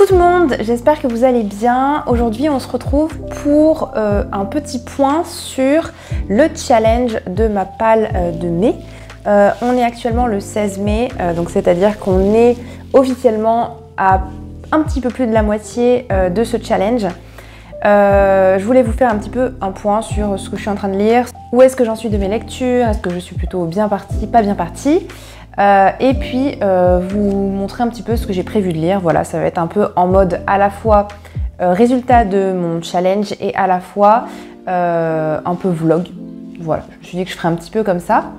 Coucou tout le monde, j'espère que vous allez bien. Aujourd'hui on se retrouve pour un petit point sur le challenge de ma palle de mai. On est actuellement le 16 mai, donc c'est-à-dire qu'on est officiellement à un petit peu plus de la moitié de ce challenge. Je voulais vous faire un petit peu un point sur ce que je suis en train de lire, où est-ce que j'en suis de mes lectures, est-ce que je suis plutôt bien partie, pas bien partie. Et puis vous montrer un petit peu ce que j'ai prévu de lire. Voilà, ça va être un peu en mode à la fois résultat de mon challenge et à la fois un peu vlog. Voilà, je me suis dit que je ferais un petit peu comme ça.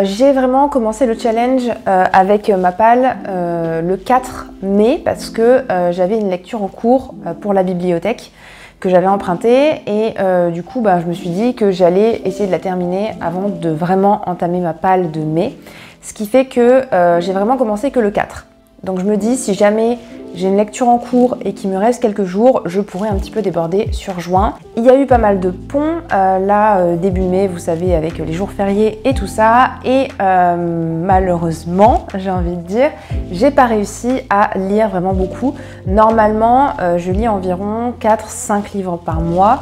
J'ai vraiment commencé le challenge avec ma palle le 4 mai parce que j'avais une lecture en cours pour la bibliothèque que j'avais empruntée et du coup je me suis dit que j'allais essayer de la terminer avant de vraiment entamer ma palle de mai. Ce qui fait que j'ai vraiment commencé que le 4. Donc je me dis, si jamais j'ai une lecture en cours et qu'il me reste quelques jours, je pourrais un petit peu déborder sur juin. Il y a eu pas mal de ponts, là début mai, vous savez, avec les jours fériés et tout ça. Et malheureusement, j'ai envie de dire, j'ai pas réussi à lire vraiment beaucoup. Normalement, je lis environ 4-5 livres par mois.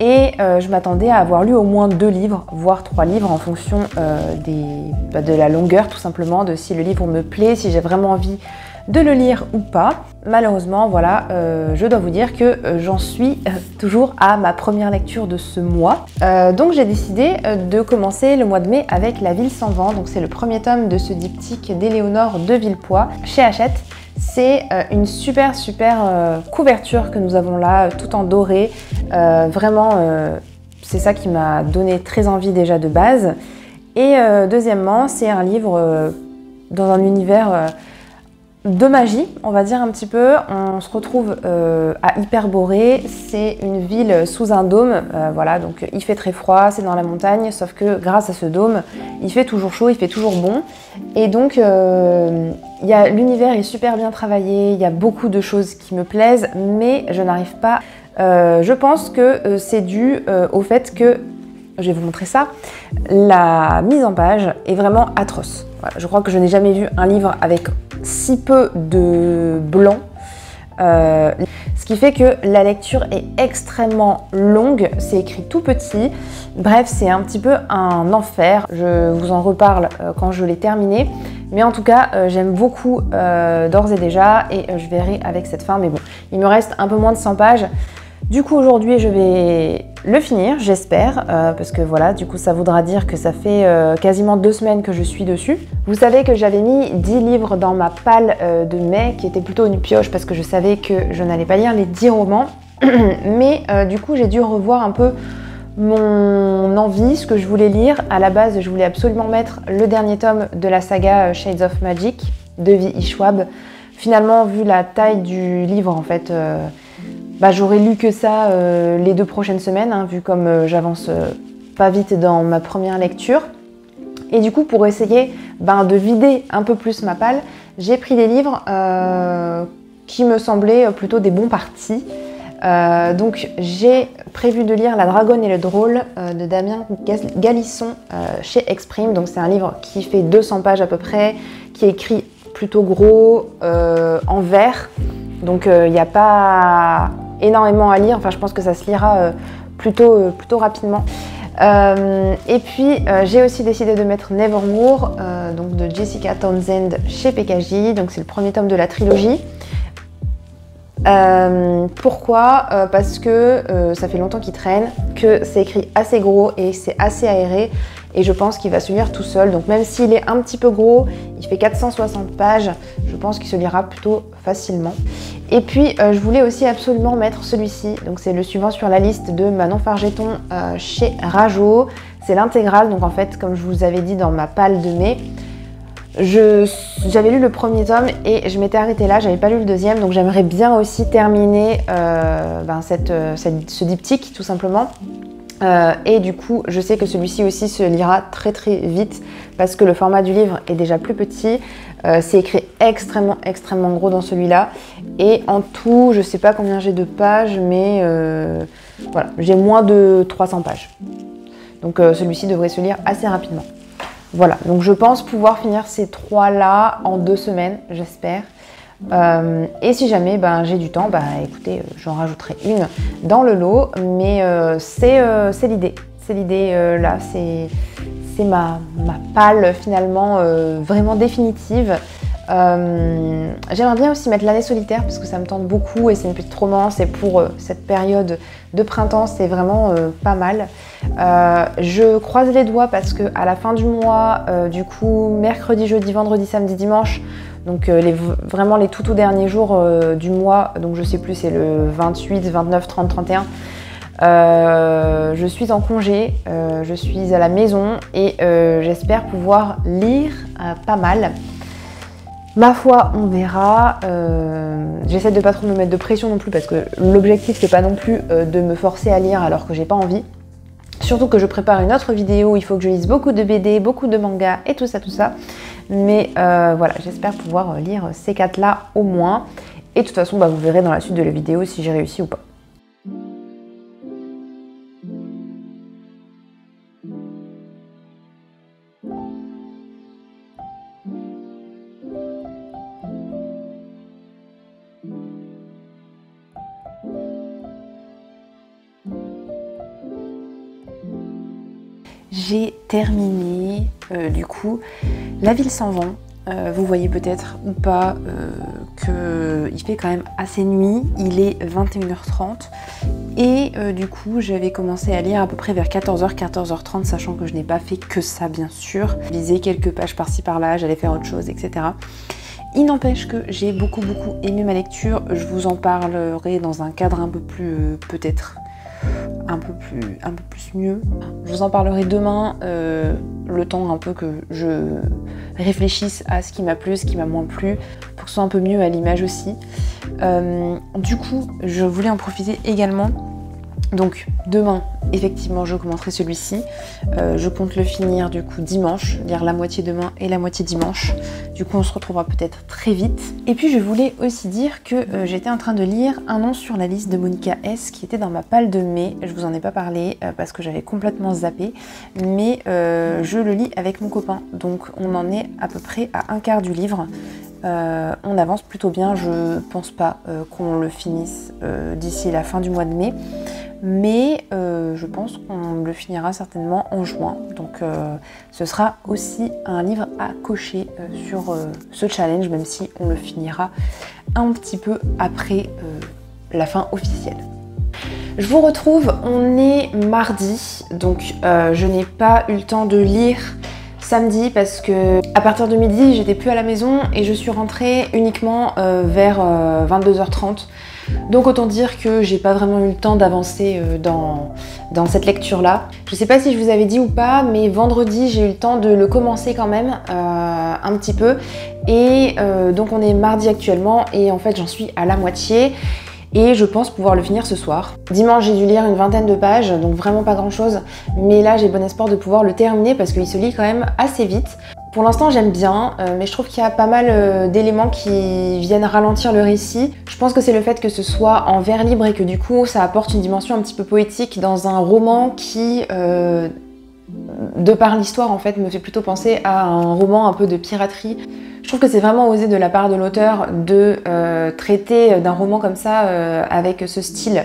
Et je m'attendais à avoir lu au moins 2 livres, voire 3 livres en fonction de la longueur tout simplement, de si le livre me plaît, si j'ai vraiment envie de le lire ou pas. Malheureusement, voilà, je dois vous dire que j'en suis toujours à ma première lecture de ce mois. Donc j'ai décidé de commencer le mois de mai avec La Ville sans vent. Donc c'est le premier tome de ce diptyque d'Éléonore de Villepoix chez Hachette. C'est une super couverture que nous avons là, tout en doré. Vraiment, c'est ça qui m'a donné très envie déjà de base. Et deuxièmement, c'est un livre dans un univers de magie, on va dire un petit peu. On se retrouve à Hyperborée, c'est une ville sous un dôme, voilà, donc il fait très froid, c'est dans la montagne, sauf que grâce à ce dôme, il fait toujours chaud, il fait toujours bon. Et donc, l'univers est super bien travaillé, il y a beaucoup de choses qui me plaisent, mais je n'arrive pas. Je pense que c'est dû au fait que, je vais vous montrer ça, la mise en page est vraiment atroce. Voilà, je crois que je n'ai jamais vu un livre avec si peu de blanc, ce qui fait que la lecture est extrêmement longue, c'est écrit tout petit. Bref, c'est un petit peu un enfer, je vous en reparle quand je l'ai terminé. Mais en tout cas, j'aime beaucoup d'ores et déjà et je verrai avec cette fin. Mais bon, il me reste un peu moins de 100 pages. Du coup, aujourd'hui, je vais le finir, j'espère, parce que voilà, du coup, ça voudra dire que ça fait quasiment 2 semaines que je suis dessus. Vous savez que j'avais mis 10 livres dans ma palle de mai, qui était plutôt une pioche parce que je savais que je n'allais pas lire les 10 romans. Mais du coup, j'ai dû revoir un peu mon envie, ce que je voulais lire. À la base, je voulais absolument mettre le dernier tome de la saga Shades of Magic de V.I. Schwab. Finalement, vu la taille du livre, en fait, j'aurais lu que ça les 2 prochaines semaines, hein, vu comme j'avance pas vite dans ma première lecture. Et du coup, pour essayer de vider un peu plus ma palle, j'ai pris des livres qui me semblaient plutôt des bons partis. Donc j'ai prévu de lire La Dragonne et le Drôle de Damien Galisson chez Exprime. Donc c'est un livre qui fait 200 pages à peu près, qui est écrit plutôt gros, en vert. Donc il n'y a pas énormément à lire, enfin je pense que ça se lira plutôt rapidement. Et puis j'ai aussi décidé de mettre Nevermore donc de Jessica Townsend chez PKJ, donc c'est le premier tome de la trilogie. Pourquoi parce que ça fait longtemps qu'il traîne, que c'est écrit assez gros et c'est assez aéré et je pense qu'il va se lire tout seul. Donc même s'il est un petit peu gros, il fait 460 pages, je pense qu'il se lira plutôt facilement. Et puis je voulais aussi absolument mettre celui-ci, donc c'est le suivant sur la liste de Manon Fargeton chez Rajo. C'est l'intégrale, donc en fait comme je vous avais dit dans ma palle de mai, j'avais lu le premier tome et je m'étais arrêtée là, j'avais pas lu le deuxième, donc j'aimerais bien aussi terminer ce diptyque tout simplement. Et du coup, je sais que celui-ci aussi se lira très vite parce que le format du livre est déjà plus petit. C'est écrit extrêmement gros dans celui-là. Et en tout, je sais pas combien j'ai de pages, mais voilà, j'ai moins de 300 pages. Donc celui-ci devrait se lire assez rapidement. Voilà, donc je pense pouvoir finir ces 3-là en 2 semaines, j'espère. Et si jamais j'ai du temps, écoutez, j'en rajouterai une dans le lot, mais c'est l'idée. C'est l'idée là, c'est ma palle finalement vraiment définitive. J'aimerais bien aussi mettre l'année solitaire parce que ça me tente beaucoup et c'est une petite romance et pour cette période de printemps c'est vraiment pas mal. Je croise les doigts parce que à la fin du mois, du coup mercredi, jeudi, vendredi, samedi, dimanche, donc vraiment les tout derniers jours du mois, donc je sais plus, c'est le 28, 29, 30, 31. Je suis en congé, je suis à la maison et j'espère pouvoir lire pas mal. Ma foi, on verra. J'essaie de pas trop me mettre de pression non plus parce que l'objectif c'est pas non plus de me forcer à lire alors que j'ai pas envie. Surtout que je prépare une autre vidéo, il faut que je lise beaucoup de BD, beaucoup de mangas et tout ça. Mais voilà, j'espère pouvoir lire ces 4 là au moins. Et de toute façon, vous verrez dans la suite de la vidéo si j'ai réussi ou pas. J'ai terminé du coup La Ville sans vent. Vous voyez peut-être ou pas qu'il fait quand même assez nuit, il est 21h30 et du coup j'avais commencé à lire à peu près vers 14h, 14h30, sachant que je n'ai pas fait que ça bien sûr. Je lisais quelques pages par-ci par-là, j'allais faire autre chose, etc. Il n'empêche que j'ai beaucoup aimé ma lecture, je vous en parlerai dans un cadre un peu plus peut-être un peu plus mieux. Je vous en parlerai demain, le temps un peu que je réfléchisse à ce qui m'a plu, ce qui m'a moins plu, pour que ce soit un peu mieux à l'image aussi. Du coup, je voulais en profiter également. Donc demain, effectivement, je commencerai celui-ci. Je compte le finir du coup dimanche, lire la moitié demain et la moitié dimanche. Du coup, on se retrouvera peut-être très vite. Et puis, je voulais aussi dire que j'étais en train de lire Un nom sur la liste de Monica S qui était dans ma palle de mai. Je vous en ai pas parlé parce que j'avais complètement zappé, mais je le lis avec mon copain. Donc, on en est à peu près à un quart du livre. On avance plutôt bien. Je pense pas qu'on le finisse d'ici la fin du mois de mai. Mais je pense qu'on le finira certainement en juin. Donc ce sera aussi un livre à cocher sur ce challenge, même si on le finira un petit peu après la fin officielle. Je vous retrouve, on est mardi, donc je n'ai pas eu le temps de lire samedi parce que à partir de midi j'étais plus à la maison et je suis rentrée uniquement vers 22h30. Donc autant dire que j'ai pas vraiment eu le temps d'avancer dans cette lecture là. Je sais pas si je vous avais dit ou pas, mais vendredi j'ai eu le temps de le commencer quand même un petit peu. Et donc on est mardi actuellement et en fait j'en suis à la moitié. Et je pense pouvoir le finir ce soir. Dimanche, j'ai dû lire une 20aine de pages, donc vraiment pas grand chose. Mais là, j'ai bon espoir de pouvoir le terminer parce qu'il se lit quand même assez vite. Pour l'instant, j'aime bien, mais je trouve qu'il y a pas mal d'éléments qui viennent ralentir le récit. Je pense que c'est le fait que ce soit en vers libre et que du coup, ça apporte une dimension un petit peu poétique dans un roman qui, de par l'histoire, en fait, me fait plutôt penser à un roman un peu de piraterie. Je trouve que c'est vraiment osé de la part de l'auteur de traiter d'un roman comme ça avec ce style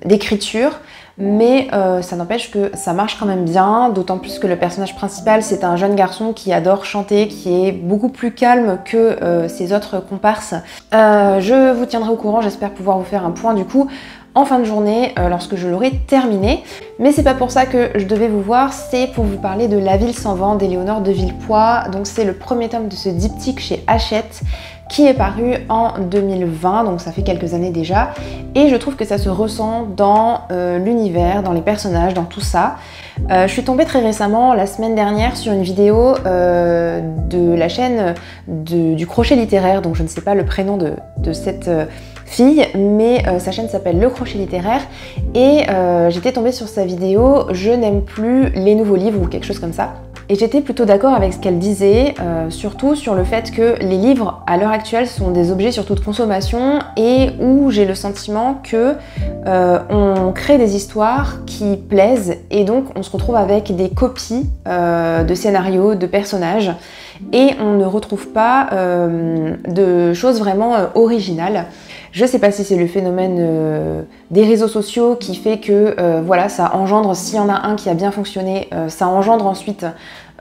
d'écriture, mais ça n'empêche que ça marche quand même bien, d'autant plus que le personnage principal c'est un jeune garçon qui adore chanter, qui est beaucoup plus calme que ses autres comparses. Je vous tiendrai au courant, j'espère pouvoir vous faire un point du coup en fin de journée lorsque je l'aurai terminé. Mais c'est pas pour ça que je devais vous voir, c'est pour vous parler de La Ville sans vent d'Éléonore de Villepoix. Donc c'est le premier tome de ce diptyque chez Hachette qui est paru en 2020, donc ça fait quelques années déjà. Et je trouve que ça se ressent dans l'univers, dans les personnages, dans tout ça. Je suis tombée très récemment, la semaine dernière, sur une vidéo de la chaîne du Crochet littéraire, donc je ne sais pas le prénom de cette fille, mais sa chaîne s'appelle Le Crochet littéraire et j'étais tombée sur sa vidéo « Je n'aime plus les nouveaux livres » ou quelque chose comme ça. Et j'étais plutôt d'accord avec ce qu'elle disait, surtout sur le fait que les livres à l'heure actuelle sont des objets surtout de consommation et où j'ai le sentiment que on crée des histoires qui plaisent et donc on se retrouve avec des copies de scénarios, de personnages. et on ne retrouve pas de choses vraiment originales. Je sais pas si c'est le phénomène des réseaux sociaux qui fait que voilà, ça engendre, s'il y en a un qui a bien fonctionné, ça engendre ensuite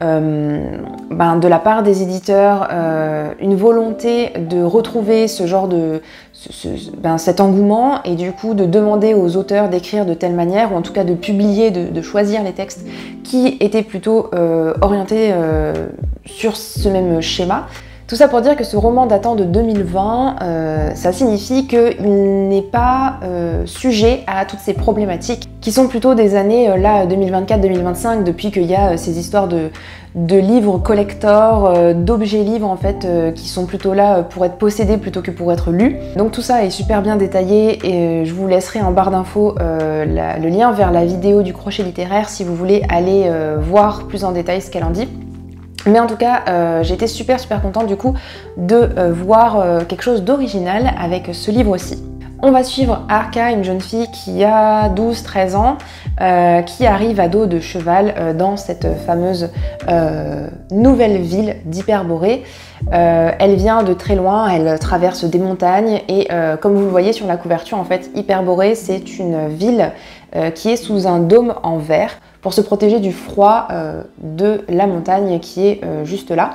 de la part des éditeurs une volonté de retrouver ce genre de cet engouement et du coup de demander aux auteurs d'écrire de telle manière ou en tout cas de publier, de choisir les textes qui étaient plutôt orientés sur ce même schéma. Tout ça pour dire que ce roman datant de 2020, ça signifie qu'il n'est pas sujet à toutes ces problématiques qui sont plutôt des années 2024-2025, depuis qu'il y a ces histoires de livres collector, d'objets livres en fait, qui sont plutôt là pour être possédés plutôt que pour être lus. Donc tout ça est super bien détaillé et je vous laisserai en barre d'infos le lien vers la vidéo du crochet littéraire si vous voulez aller voir plus en détail ce qu'elle en dit. Mais en tout cas, j'étais super contente du coup de voir quelque chose d'original avec ce livre-ci. On va suivre Arka, une jeune fille qui a 12-13 ans, qui arrive à dos de cheval dans cette fameuse nouvelle ville d'Hyperborée. Elle vient de très loin, elle traverse des montagnes et comme vous le voyez sur la couverture, en fait, Hyperborée, c'est une ville qui est sous un dôme en verre pour se protéger du froid de la montagne qui est juste là.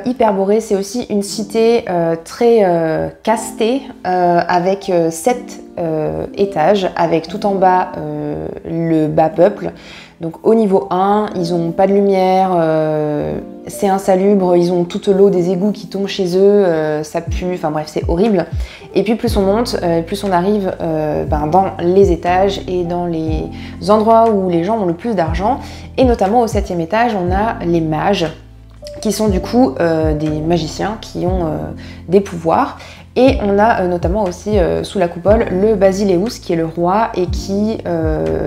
Hyperborée, c'est aussi une cité très castée avec 7 étages, avec tout en bas le bas peuple. Donc au niveau 1, ils n'ont pas de lumière, c'est insalubre, ils ont toute l'eau des égouts qui tombe chez eux, ça pue, enfin bref c'est horrible. Et puis plus on monte, plus on arrive dans les étages et dans les endroits où les gens ont le plus d'argent. Et notamment au 7e étage, on a les mages, qui sont du coup des magiciens qui ont des pouvoirs. Et on a notamment aussi sous la coupole le Basileus qui est le roi et qui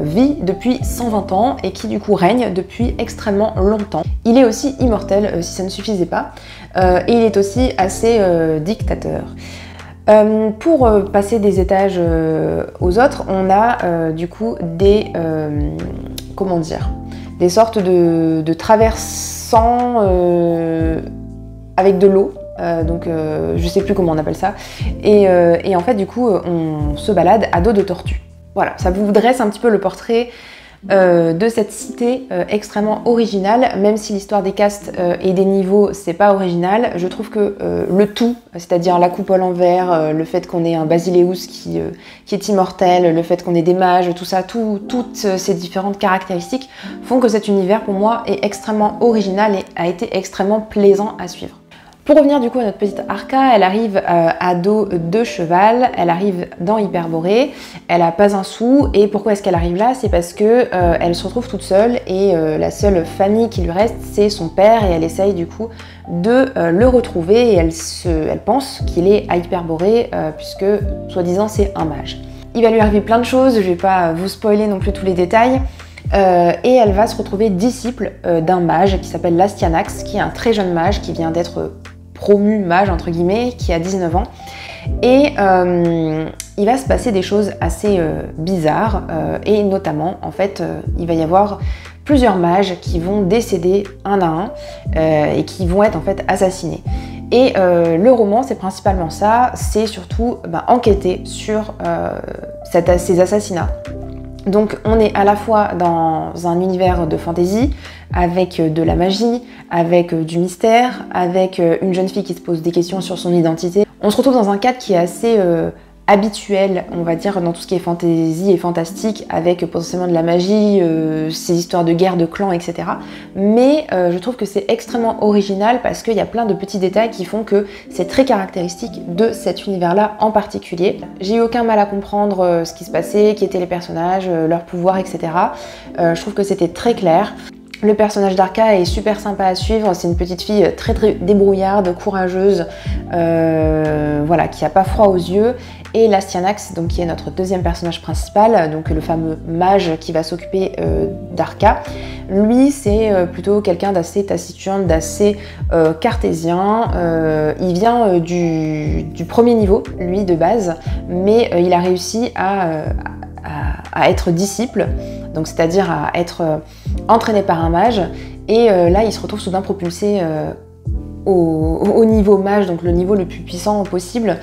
vit depuis 120 ans et qui du coup règne depuis extrêmement longtemps. Il est aussi immortel si ça ne suffisait pas et il est aussi assez dictateur. Pour passer des étages aux autres, on a du coup des comment dire, des sortes de traversants avec de l'eau. Donc je sais plus comment on appelle ça, et en fait du coup on se balade à dos de tortue. Voilà, ça vous dresse un petit peu le portrait de cette cité extrêmement originale, même si l'histoire des castes et des niveaux c'est pas original. Je trouve que le tout, c'est-à-dire la coupole en verre, le fait qu'on ait un Basileus qui est immortel, le fait qu'on ait des mages, tout ça, toutes ces différentes caractéristiques font que cet univers pour moi est extrêmement original et a été extrêmement plaisant à suivre. Pour revenir du coup à notre petite Arka, elle arrive à dos de cheval, elle arrive dans Hyperborée, elle a pas un sou, et pourquoi est-ce qu'elle arrive là? C'est parce que elle se retrouve toute seule et la seule famille qui lui reste c'est son père, et elle essaye du coup de le retrouver et elle pense qu'il est à Hyperborée puisque soi-disant c'est un mage. Il va lui arriver plein de choses, je vais pas vous spoiler non plus tous les détails. Et elle va se retrouver disciple d'un mage qui s'appelle Lastianax, qui est un très jeune mage qui vient d'être promu mage entre guillemets, qui a 19 ans. Et il va se passer des choses assez bizarres et notamment en fait il va y avoir plusieurs mages qui vont décéder un à un et qui vont être en fait assassinés. Et le roman c'est principalement ça, c'est surtout enquêter sur ces assassinats. Donc on est à la fois dans un univers de fantasy, avec de la magie, avec du mystère, avec une jeune fille qui se pose des questions sur son identité. On se retrouve dans un cadre qui est assez habituel, on va dire, dans tout ce qui est fantasy et fantastique, avec potentiellement de la magie, ces histoires de guerre, de clans, etc. Mais je trouve que c'est extrêmement original parce qu'il y a plein de petits détails qui font que c'est très caractéristique de cet univers-là en particulier. J'ai eu aucun mal à comprendre ce qui se passait, qui étaient les personnages, leurs pouvoirs, etc. Je trouve que c'était très clair. Le personnage d'Arka est super sympa à suivre, c'est une petite fille très débrouillarde, courageuse, voilà, qui n'a pas froid aux yeux. Et Lastianax, donc qui est notre deuxième personnage principal, donc le fameux mage qui va s'occuper d'Arka, lui c'est plutôt quelqu'un d'assez taciturne, d'assez cartésien. Il vient du premier niveau, lui de base, mais il a réussi à être disciple, donc c'est-à-dire à être entraîné par un mage, et là il se retrouve soudain propulsé au niveau mage, donc le niveau le plus puissant possible.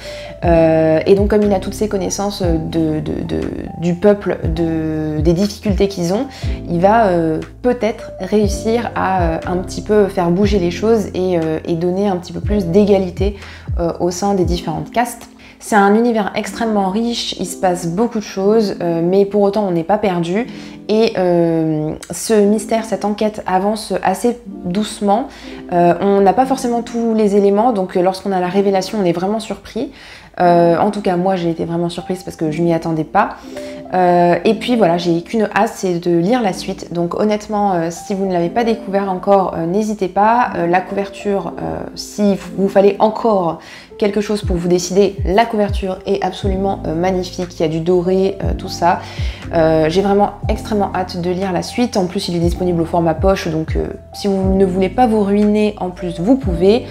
Et donc comme il a toutes ces connaissances du peuple, des difficultés qu'ils ont, il va peut-être réussir à un petit peu faire bouger les choses et donner un petit peu plus d'égalité au sein des différentes castes. C'est un univers extrêmement riche, il se passe beaucoup de choses, mais pour autant on n'est pas perdu. Et ce mystère, cette enquête avance assez doucement. On n'a pas forcément tous les éléments, donc lorsqu'on a la révélation, on est vraiment surpris. En tout cas, moi j'ai été vraiment surprise parce que je m'y attendais pas. Et puis voilà, j'ai qu'une hâte, c'est de lire la suite. Donc honnêtement, si vous ne l'avez pas découvert encore, n'hésitez pas. La couverture, si vous fallait encore quelque chose pour vous décider, la couverture est absolument magnifique. Il y a du doré, tout ça. J'ai vraiment extrêmement hâte de lire la suite. En plus, il est disponible au format poche, donc si vous ne voulez pas vous ruiner, en plus vous pouvez.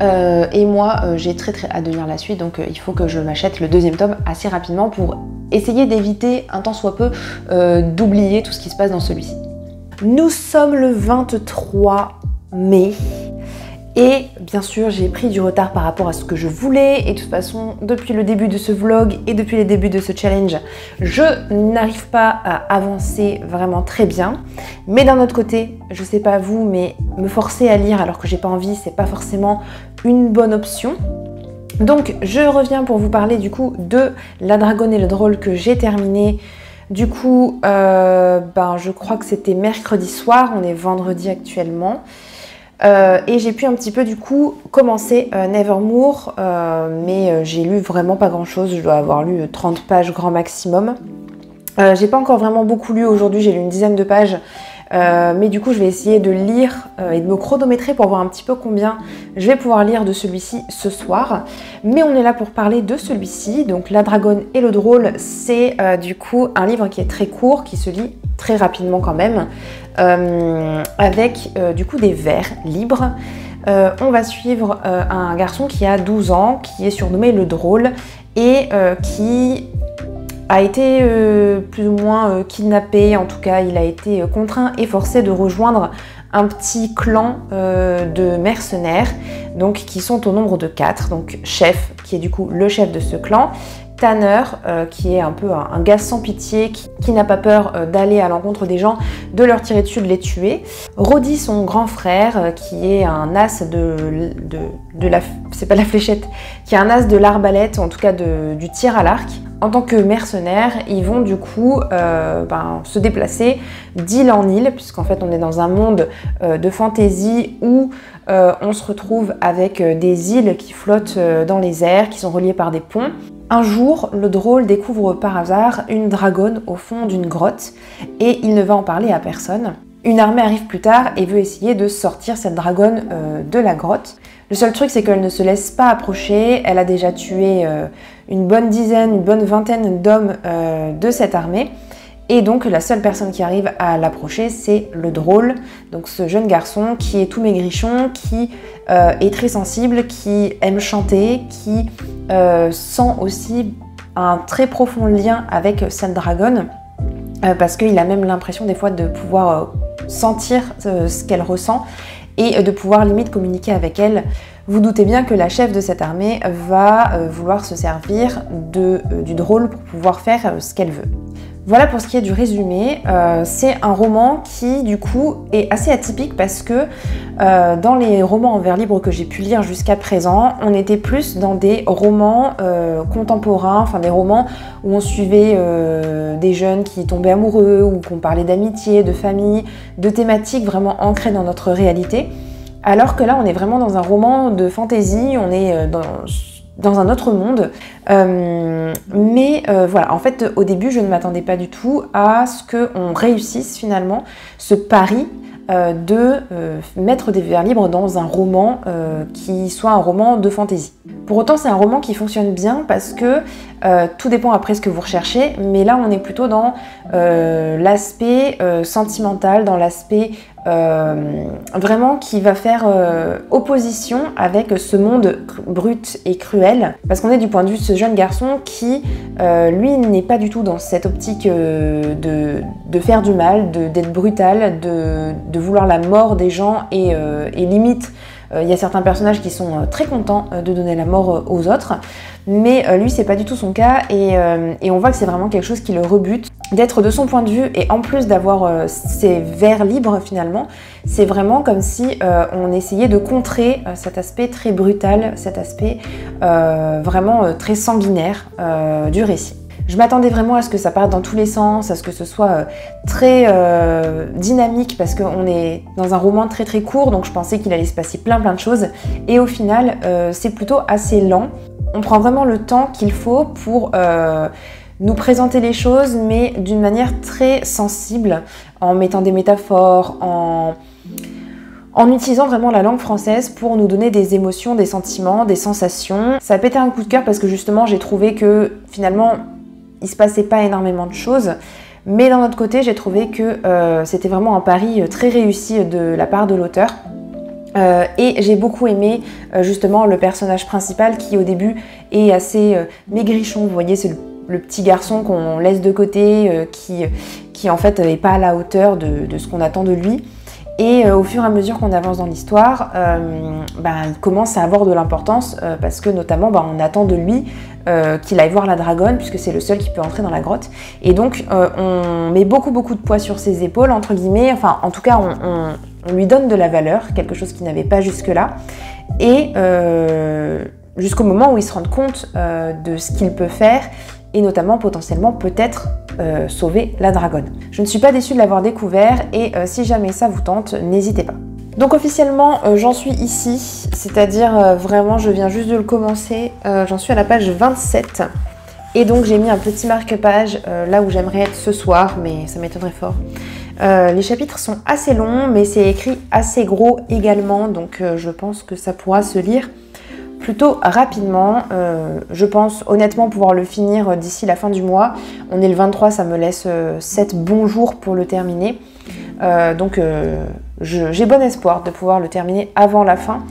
Et moi j'ai très hâte de lire la suite, donc il faut que je m'achète le deuxième tome assez rapidement pour essayer d'éviter un tant soit peu d'oublier tout ce qui se passe dans celui-ci. Nous sommes le 23 mai et bien sûr j'ai pris du retard par rapport à ce que je voulais, et de toute façon depuis le début de ce vlog et depuis les débuts de ce challenge, je n'arrive pas à avancer vraiment très bien. Mais d'un autre côté, je sais pas vous, mais me forcer à lire alors que j'ai pas envie, c'est pas forcément une bonne option. Donc je reviens pour vous parler du coup de La Dragonne et le Drôle que j'ai terminé. Du coup, je crois que c'était mercredi soir, on est vendredi actuellement. Et j'ai pu un petit peu du coup commencer Nevermoor, mais j'ai lu vraiment pas grand chose, je dois avoir lu 30 pages grand maximum. J'ai pas encore vraiment beaucoup lu aujourd'hui, j'ai lu une dizaine de pages, mais du coup je vais essayer de lire et de me chronométrer pour voir un petit peu combien je vais pouvoir lire de celui-ci ce soir. Mais on est là pour parler de celui-ci, donc La Dragonne et le Drôle, c'est du coup un livre qui est très court, qui se lit très rapidement quand même, avec du coup des vers libres. On va suivre un garçon qui a 12 ans, qui est surnommé le Drôle et qui a été plus ou moins kidnappé. En tout cas il a été contraint et forcé de rejoindre un petit clan de mercenaires, donc qui sont au nombre de 4, donc Chef qui est du coup le chef de ce clan, Tanner qui est un peu un gars sans pitié, qui n'a pas peur d'aller à l'encontre des gens, de leur tirer dessus, de les tuer, Roddy son grand frère qui est un as c'est pas la fléchette, qui est un as de l'arbalète, en tout cas du tir à l'arc. En tant que mercenaires, ils vont du coup se déplacer d'île en île, puisqu'en fait on est dans un monde de fantasy où on se retrouve avec des îles qui flottent dans les airs, qui sont reliées par des ponts. Un jour, le Drôle découvre par hasard une dragonne au fond d'une grotte et il ne va en parler à personne. Une armée arrive plus tard et veut essayer de sortir cette dragonne de la grotte. Le seul truc, c'est qu'elle ne se laisse pas approcher. Elle a déjà tué une bonne dizaine, une bonne vingtaine d'hommes de cette armée. Et donc la seule personne qui arrive à l'approcher, c'est le Drôle, donc ce jeune garçon qui est tout maigrichon, qui est très sensible, qui aime chanter, qui sent aussi un très profond lien avec cette dragonne, parce qu'il a même l'impression des fois de pouvoir sentir ce qu'elle ressent et de pouvoir limite communiquer avec elle. Vous doutez bien que la chef de cette armée va vouloir se servir du Drôle pour pouvoir faire ce qu'elle veut. Voilà pour ce qui est du résumé. C'est un roman qui du coup est assez atypique parce que dans les romans en vers libre que j'ai pu lire jusqu'à présent, on était plus dans des romans contemporains, enfin des romans où on suivait des jeunes qui tombaient amoureux, ou qu'on parlait d'amitié, de famille, de thématiques vraiment ancrées dans notre réalité. Alors que là on est vraiment dans un roman de fantasy, on est dans un autre monde. Voilà, en fait au début je ne m'attendais pas du tout à ce qu'on réussisse finalement ce pari de mettre des vers libres dans un roman qui soit un roman de fantasy. Pour autant c'est un roman qui fonctionne bien parce que tout dépend après ce que vous recherchez, mais là on est plutôt dans l'aspect sentimental, dans l'aspect vraiment qui va faire opposition avec ce monde brut et cruel, parce qu'on est du point de vue de ce jeune garçon qui lui n'est pas du tout dans cette optique de faire du mal, d'être brutal, de vouloir la mort des gens et limite Il y a certains personnages qui sont très contents de donner la mort aux autres, mais lui c'est pas du tout son cas et on voit que c'est vraiment quelque chose qui le rebute d'être de son point de vue, et en plus d'avoir ses vers libres finalement, c'est vraiment comme si on essayait de contrer cet aspect très brutal, cet aspect vraiment très sanguinaire du récit. Je m'attendais vraiment à ce que ça parte dans tous les sens, à ce que ce soit très dynamique, parce qu'on est dans un roman très très court, donc je pensais qu'il allait se passer plein de choses, et au final c'est plutôt assez lent. On prend vraiment le temps qu'il faut pour nous présenter les choses, mais d'une manière très sensible, en mettant des métaphores, en utilisant vraiment la langue française pour nous donner des émotions, des sentiments, des sensations. Ça a pété un coup de cœur parce que justement j'ai trouvé que finalement il se passait pas énormément de choses, mais d'un autre côté j'ai trouvé que c'était vraiment un pari très réussi de la part de l'auteur. Et j'ai beaucoup aimé justement le personnage principal qui au début est assez maigrichon, vous voyez, c'est le petit garçon qu'on laisse de côté, qui en fait n'est pas à la hauteur de ce qu'on attend de lui. Et au fur et à mesure qu'on avance dans l'histoire, il commence à avoir de l'importance parce que notamment on attend de lui qu'il aille voir la dragonne, puisque c'est le seul qui peut entrer dans la grotte. Et donc on met beaucoup de poids sur ses épaules, entre guillemets, enfin en tout cas on lui donne de la valeur, quelque chose qu'il n'avait pas jusque-là. Et jusqu'au moment où il se rend compte de ce qu'il peut faire, et notamment potentiellement peut-être sauver la dragonne. Je ne suis pas déçue de l'avoir découvert, et si jamais ça vous tente, n'hésitez pas. Donc officiellement j'en suis ici, c'est-à-dire vraiment je viens juste de le commencer, j'en suis à la page 27, et donc j'ai mis un petit marque-page là où j'aimerais être ce soir, mais ça m'étonnerait fort. Les chapitres sont assez longs, mais c'est écrit assez gros également, donc je pense que ça pourra se lire plutôt rapidement. Je pense honnêtement pouvoir le finir d'ici la fin du mois. On est le 23, ça me laisse 7 bons jours pour le terminer. Donc j'ai bon espoir de pouvoir le terminer avant la fin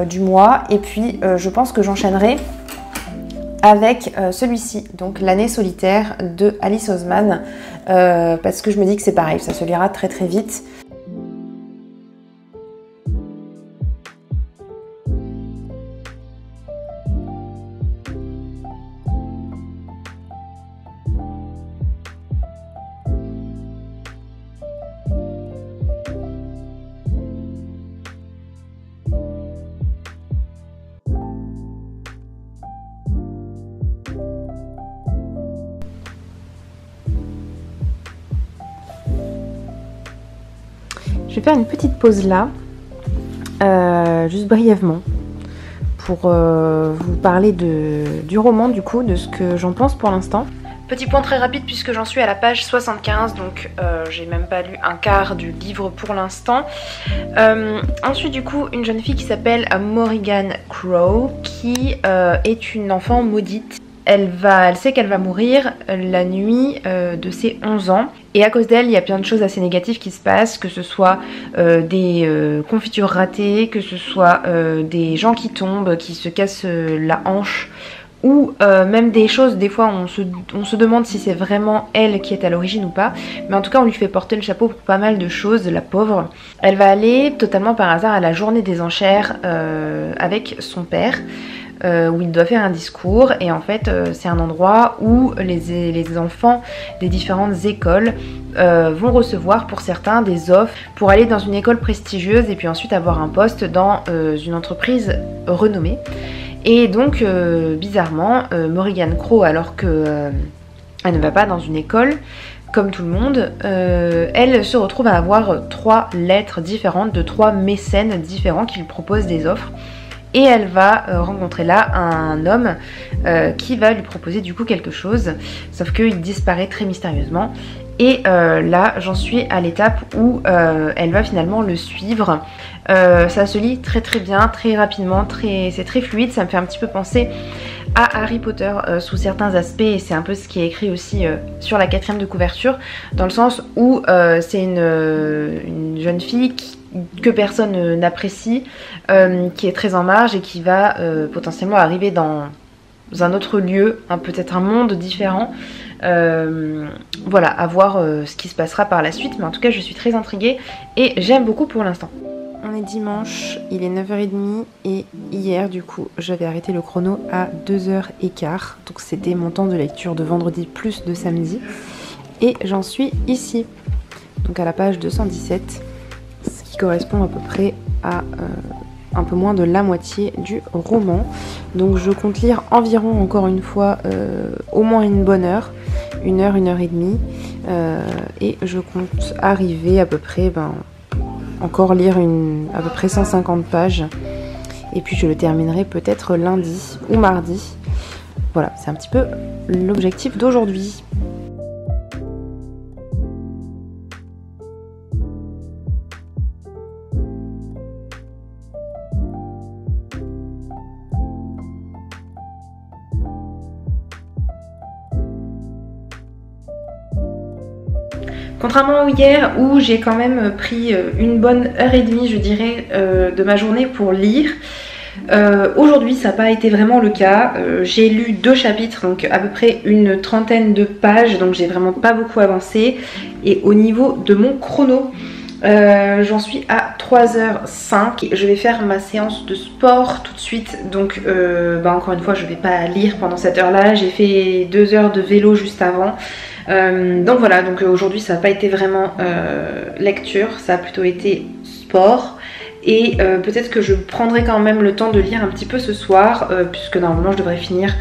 du mois. Et puis je pense que j'enchaînerai avec celui-ci, donc L'année solitaire de Alice Oseman, parce que je me dis que c'est pareil, ça se lira très vite. Je vais faire une petite pause là, juste brièvement, pour vous parler du roman, du coup, de ce que j'en pense pour l'instant. Petit point très rapide puisque j'en suis à la page 75, donc j'ai même pas lu un quart du livre pour l'instant. Ensuite du coup une jeune fille qui s'appelle Morrigan Crow, qui est une enfant maudite. Elle sait qu'elle va mourir la nuit de ses 11 ans. Et à cause d'elle, il y a plein de choses assez négatives qui se passent, que ce soit des confitures ratées, que ce soit des gens qui tombent, qui se cassent la hanche, ou même des choses, des fois on se demande si c'est vraiment elle qui est à l'origine ou pas, mais en tout cas on lui fait porter le chapeau pour pas mal de choses, la pauvre. Elle va aller totalement par hasard à la journée des enchères avec son père, où il doit faire un discours, et en fait c'est un endroit où les enfants des différentes écoles vont recevoir pour certains des offres pour aller dans une école prestigieuse et puis ensuite avoir un poste dans une entreprise renommée. Et donc bizarrement Morrigan Crow, alors que elle ne va pas dans une école comme tout le monde, elle se retrouve à avoir 3 lettres différentes de 3 mécènes différents qui lui proposent des offres. Et elle va rencontrer là un homme qui va lui proposer du coup quelque chose, sauf qu'il disparaît très mystérieusement. Et là j'en suis à l'étape où elle va finalement le suivre. Ça se lit très bien, très rapidement, c'est très fluide. Ça me fait un petit peu penser à Harry Potter sous certains aspects, et c'est un peu ce qui est écrit aussi sur la 4e de couverture, dans le sens où c'est une jeune fille que personne n'apprécie, qui est très en marge et qui va potentiellement arriver dans un autre lieu, peut-être un monde différent. Voilà, à voir ce qui se passera par la suite, mais en tout cas je suis très intriguée et j'aime beaucoup pour l'instant. on est dimanche, il est 9h30 et hier du coup j'avais arrêté le chrono à 2h15. Donc c'était mon temps de lecture de vendredi plus de samedi. Et j'en suis ici, donc à la page 217, ce qui correspond à peu près à un peu moins de la moitié du roman. Donc je compte lire environ, encore une fois, au moins une bonne heure, une heure et demie. Et je compte arriver à peu près... encore lire à peu près 150 pages et puis je le terminerai peut-être lundi ou mardi. Voilà, c'est un petit peu l'objectif d'aujourd'hui. Contrairement à hier où j'ai quand même pris une bonne heure et demie, je dirais, de ma journée pour lire, aujourd'hui ça n'a pas été vraiment le cas. J'ai lu 2 chapitres, donc à peu près une trentaine de pages, donc j'ai vraiment pas beaucoup avancé. Et au niveau de mon chrono, j'en suis à 3h05. Je vais faire ma séance de sport tout de suite, donc encore une fois je vais pas lire pendant cette heure là. J'ai fait 2 heures de vélo juste avant. Donc voilà, donc aujourd'hui ça n'a pas été vraiment lecture, ça a plutôt été sport. Et peut-être que je prendrai quand même le temps de lire un petit peu ce soir, puisque normalement je devrais finir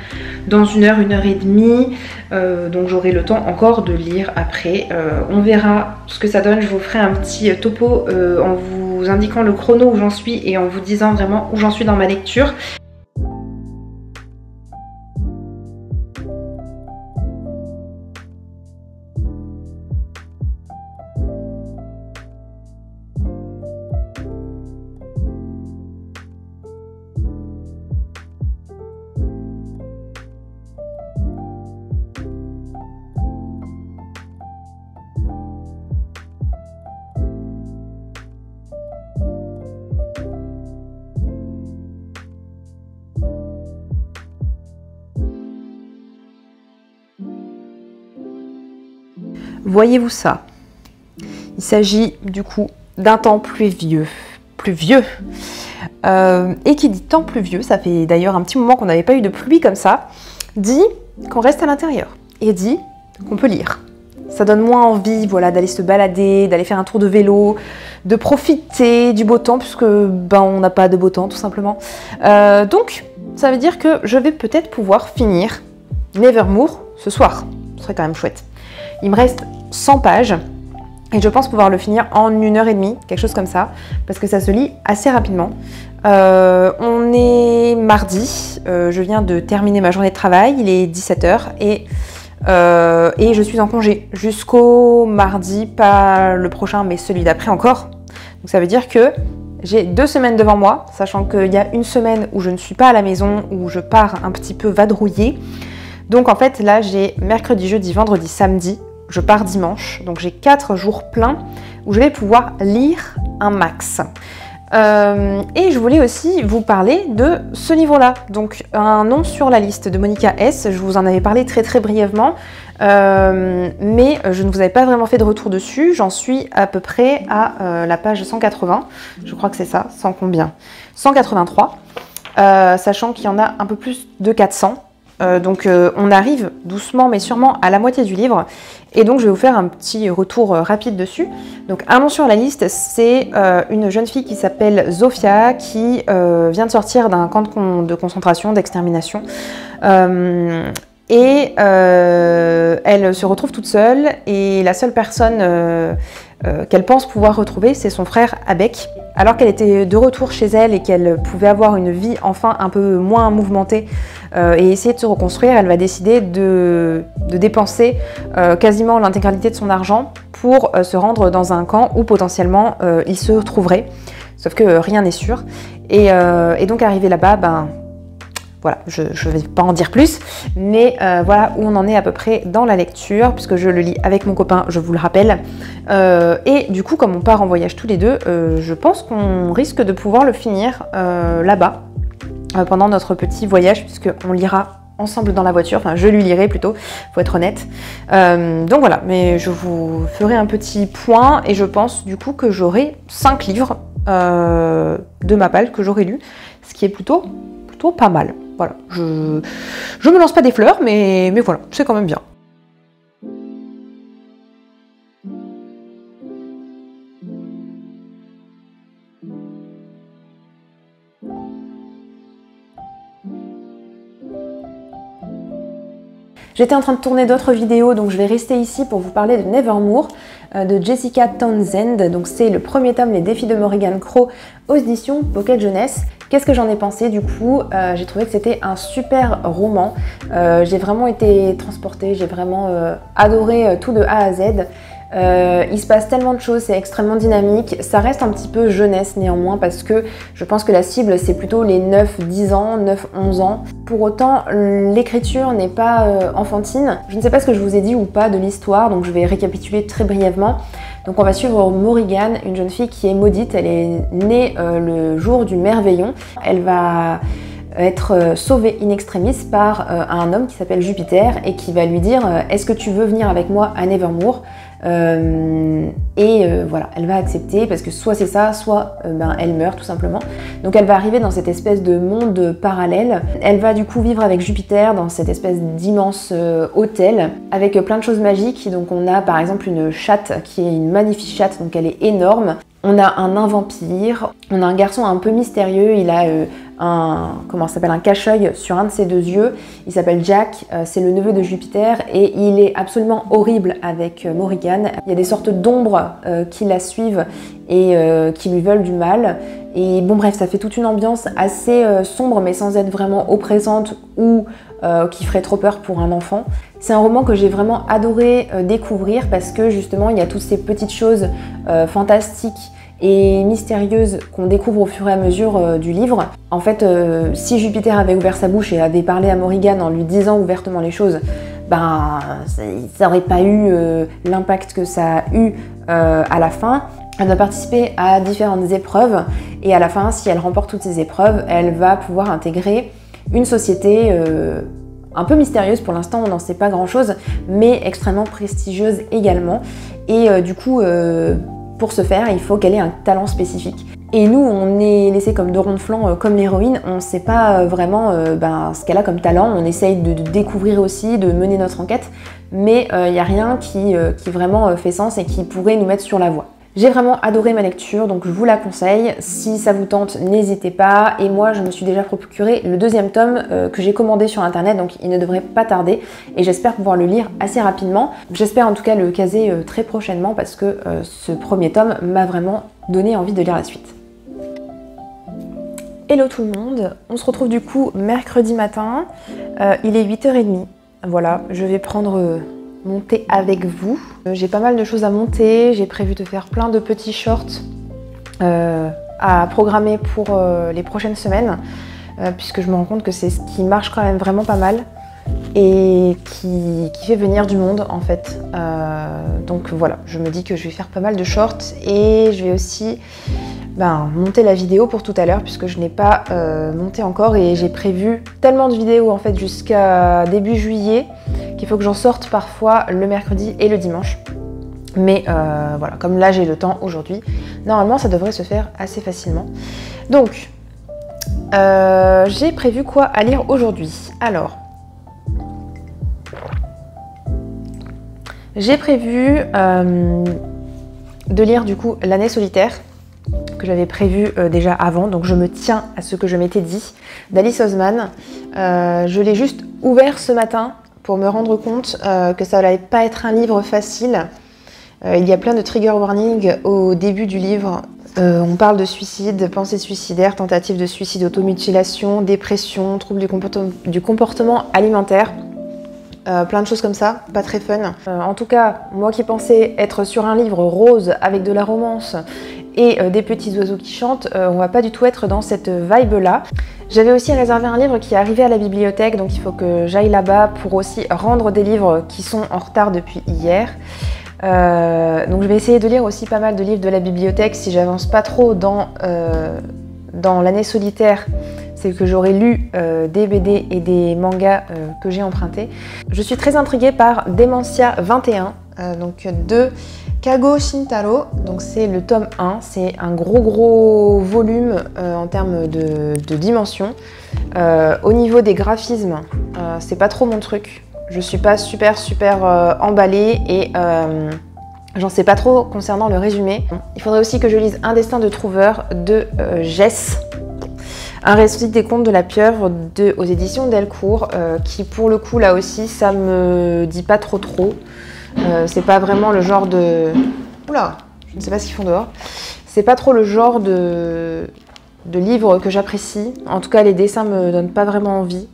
dans une heure et demie. Donc j'aurai le temps encore de lire après. On verra ce que ça donne, je vous ferai un petit topo en vous indiquant le chrono où j'en suis et en vous disant vraiment où j'en suis dans ma lecture. Voyez-vous ça? Il s'agit du coup d'un temps pluvieux. Et qui dit temps pluvieux, ça fait d'ailleurs un petit moment qu'on n'avait pas eu de pluie comme ça, dit qu'on reste à l'intérieur et dit qu'on peut lire. Ça donne moins envie, voilà, d'aller se balader, d'aller faire un tour de vélo, de profiter du beau temps, puisque on n'a pas de beau temps tout simplement. Donc ça veut dire que je vais peut-être pouvoir finir Nevermore ce soir. Ce serait quand même chouette. Il me reste 100 pages et je pense pouvoir le finir en 1h30, quelque chose comme ça, parce que ça se lit assez rapidement. On est mardi, je viens de terminer ma journée de travail, il est 17h et je suis en congé jusqu'au mardi, pas le prochain mais celui d'après encore. Donc ça veut dire que j'ai 2 semaines devant moi, sachant qu'il y a une semaine où je ne suis pas à la maison, où je pars un petit peu vadrouiller. Donc en fait là j'ai mercredi, jeudi, vendredi, samedi, je pars dimanche, donc j'ai 4 jours pleins où je vais pouvoir lire un max. Et je voulais aussi vous parler de ce livre-là, donc un nom sur la liste de Monica S. Je vous en avais parlé très brièvement, mais je ne vous avais pas vraiment fait de retour dessus. J'en suis à peu près à la page 180, je crois que c'est ça, 100 combien 183, sachant qu'il y en a un peu plus de 400. Donc on arrive doucement mais sûrement à la moitié du livre et donc je vais vous faire un petit retour rapide dessus. Donc un nom sur la liste, c'est une jeune fille qui s'appelle Zofia qui vient de sortir d'un camp de concentration, d'extermination et elle se retrouve toute seule et la seule personne qu'elle pense pouvoir retrouver, c'est son frère Abek. Alors qu'elle était de retour chez elle et qu'elle pouvait avoir une vie enfin un peu moins mouvementée et essayer de se reconstruire, elle va décider de dépenser quasiment l'intégralité de son argent pour se rendre dans un camp où potentiellement il se trouverait. Sauf que rien n'est sûr. Et donc arrivé là-bas, voilà, je ne vais pas en dire plus, mais voilà où on en est à peu près dans la lecture, puisque je le lis avec mon copain, je vous le rappelle. Et du coup, comme on part en voyage tous les deux, je pense qu'on risque de pouvoir le finir là-bas, pendant notre petit voyage, puisqu'on lira ensemble dans la voiture, enfin je lui lirai plutôt, faut être honnête. Donc voilà, mais je vous ferai un petit point et je pense du coup que j'aurai 5 livres de ma palle que j'aurai lus, ce qui est plutôt pas mal. Voilà, je me lance pas des fleurs, mais voilà, c'est quand même bien. J'étais en train de tourner d'autres vidéos, donc je vais rester ici pour vous parler de Nevermore, de Jessica Townsend. Donc c'est le premier tome, Les défis de Morrigan Crow, aux éditions Pocket Jeunesse. Qu'est-ce que j'en ai pensé du coup? J'ai trouvé que c'était un super roman. J'ai vraiment été transportée, j'ai vraiment adoré tout de A à Z. Il se passe tellement de choses, c'est extrêmement dynamique. Ça reste un petit peu jeunesse néanmoins parce que je pense que la cible c'est plutôt les 9-10 ans, 9-11 ans. Pour autant, l'écriture n'est pas enfantine. Je ne sais pas ce que je vous ai dit ou pas de l'histoire, donc je vais récapituler très brièvement. Donc on va suivre Morrigan, une jeune fille qui est maudite. Elle est née le jour du Merveillon. Elle va être sauvée in extremis par un homme qui s'appelle Jupiter et qui va lui dire est-ce que tu veux venir avec moi à Nevermore? Voilà, elle va accepter parce que soit c'est ça, soit elle meurt tout simplement. Donc elle va arriver dans cette espèce de monde parallèle. Elle va du coup vivre avec Jupiter dans cette espèce d'immense hôtel avec plein de choses magiques. Donc on a par exemple une chatte qui est une magnifique chatte, donc elle est énorme. On a un nain vampire, on a un garçon un peu mystérieux, il a un cache-œil sur un de ses 2 yeux. Il s'appelle Jack, c'est le neveu de Jupiter et il est absolument horrible avec Morrigan. Il y a des sortes d'ombres qui la suivent et qui lui veulent du mal. Et bon bref, ça fait toute une ambiance assez sombre mais sans être vraiment oppressante ou qui ferait trop peur pour un enfant. C'est un roman que j'ai vraiment adoré découvrir parce que justement il y a toutes ces petites choses fantastiques et mystérieuse qu'on découvre au fur et à mesure du livre. En fait, si Jupiter avait ouvert sa bouche et avait parlé à Morrigan en lui disant ouvertement les choses, ça n'aurait pas eu l'impact que ça a eu à la fin. Elle va participer à différentes épreuves et à la fin, si elle remporte toutes ces épreuves, elle va pouvoir intégrer une société un peu mystérieuse. Pour l'instant, on n'en sait pas grand-chose, mais extrêmement prestigieuse également. Et du coup, pour ce faire, il faut qu'elle ait un talent spécifique. Et nous, on est laissé comme deux ronds de flanc, comme l'héroïne. On ne sait pas vraiment ce qu'elle a comme talent. On essaye de découvrir aussi, de mener notre enquête. Mais il n'y a rien qui vraiment fait sens et qui pourrait nous mettre sur la voie. J'ai vraiment adoré ma lecture, donc je vous la conseille. Si ça vous tente, n'hésitez pas. Et moi, je me suis déjà procuré le 2e tome que j'ai commandé sur internet, donc il ne devrait pas tarder. Et j'espère pouvoir le lire assez rapidement. J'espère en tout cas le caser très prochainement parce que ce 1er tome m'a vraiment donné envie de lire la suite. Hello tout le monde, on se retrouve du coup mercredi matin. Il est 8h30. Voilà, je vais prendre mon thé avec vous. J'ai pas mal de choses à monter, j'ai prévu de faire plein de petits shorts à programmer pour les prochaines semaines, puisque je me rends compte que c'est ce qui marche quand même vraiment pas mal et qui fait venir du monde en fait. Donc voilà, je me dis que je vais faire pas mal de shorts et je vais aussi monter la vidéo pour tout à l'heure puisque je n'ai pas monté encore et j'ai prévu tellement de vidéos en fait jusqu'à début juillet qu'il faut que j'en sorte parfois le mercredi et le dimanche. Mais voilà, comme là j'ai le temps aujourd'hui, normalement ça devrait se faire assez facilement. Donc, j'ai prévu quoi à lire aujourd'hui? Alors, j'ai prévu de lire du coup L'année solitaire, que j'avais prévu déjà avant, donc je me tiens à ce que je m'étais dit, d'Alice Oseman. Je l'ai juste ouvert ce matin pour me rendre compte que ça n'allait pas être un livre facile. Il y a plein de trigger warnings au début du livre. On parle de suicide, pensée suicidaire, tentative de suicide, automutilation, dépression, troubles du comportement alimentaire. Plein de choses comme ça, pas très fun. En tout cas, moi qui pensais être sur un livre rose avec de la romance et des petits oiseaux qui chantent, on va pas du tout être dans cette vibe-là. J'avais aussi réservé un livre qui est arrivé à la bibliothèque, donc il faut que j'aille là-bas pour aussi rendre des livres qui sont en retard depuis hier. Donc je vais essayer de lire aussi pas mal de livres de la bibliothèque si j'avance pas trop dans l'année solitaire. c'est que j'aurais lu des BD et des mangas que j'ai empruntés. Je suis très intriguée par Dementia 21, donc de Kago Shintaro, donc c'est le tome 1, c'est un gros volume en termes de dimension. Au niveau des graphismes, c'est pas trop mon truc, je suis pas super emballée et j'en sais pas trop concernant le résumé. Il faudrait aussi que je lise Un destin de trouveur de Jess, un récit des contes de la pieuvre aux éditions Delcourt, qui pour le coup là aussi ça me dit pas trop. C'est pas vraiment le genre de... Oula, je ne sais pas ce qu'ils font dehors. C'est pas trop le genre de livre que j'apprécie. En tout cas, les dessins me donnent pas vraiment envie.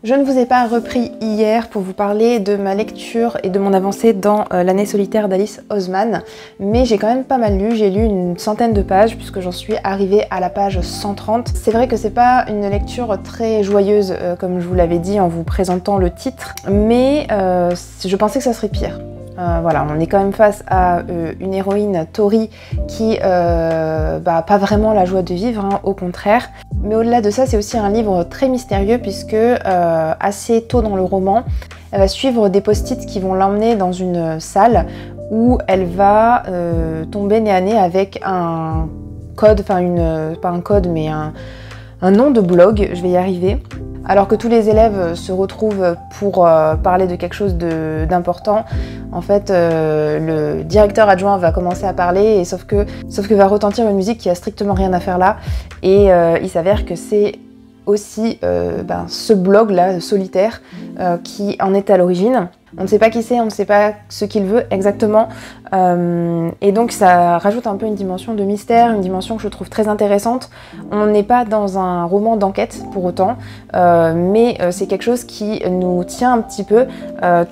Je ne vous ai pas repris hier pour vous parler de ma lecture et de mon avancée dans l'année solitaire d'Alice Oseman, mais j'ai quand même pas mal lu, j'ai lu une centaine de pages puisque j'en suis arrivée à la page 130. C'est vrai que c'est pas une lecture très joyeuse comme je vous l'avais dit en vous présentant le titre, mais je pensais que ça serait pire. Voilà, on est quand même face à une héroïne, Tori, qui pas vraiment la joie de vivre, hein, au contraire. Mais au-delà de ça, c'est aussi un livre très mystérieux puisque assez tôt dans le roman, elle va suivre des post-it qui vont l'emmener dans une salle où elle va tomber nez à nez avec un code, enfin pas un code mais un nom de blog, je vais y arriver. Alors que tous les élèves se retrouvent pour parler de quelque chose d'important, en fait, le directeur adjoint va commencer à parler, et sauf que va retentir une musique qui a strictement rien à faire là, et il s'avère que c'est aussi ce blog-là, solitaire, qui en est à l'origine. On ne sait pas qui c'est, on ne sait pas ce qu'il veut exactement, et donc ça rajoute un peu une dimension de mystère, une dimension que je trouve très intéressante. On n'est pas dans un roman d'enquête pour autant, mais c'est quelque chose qui nous tient un petit peu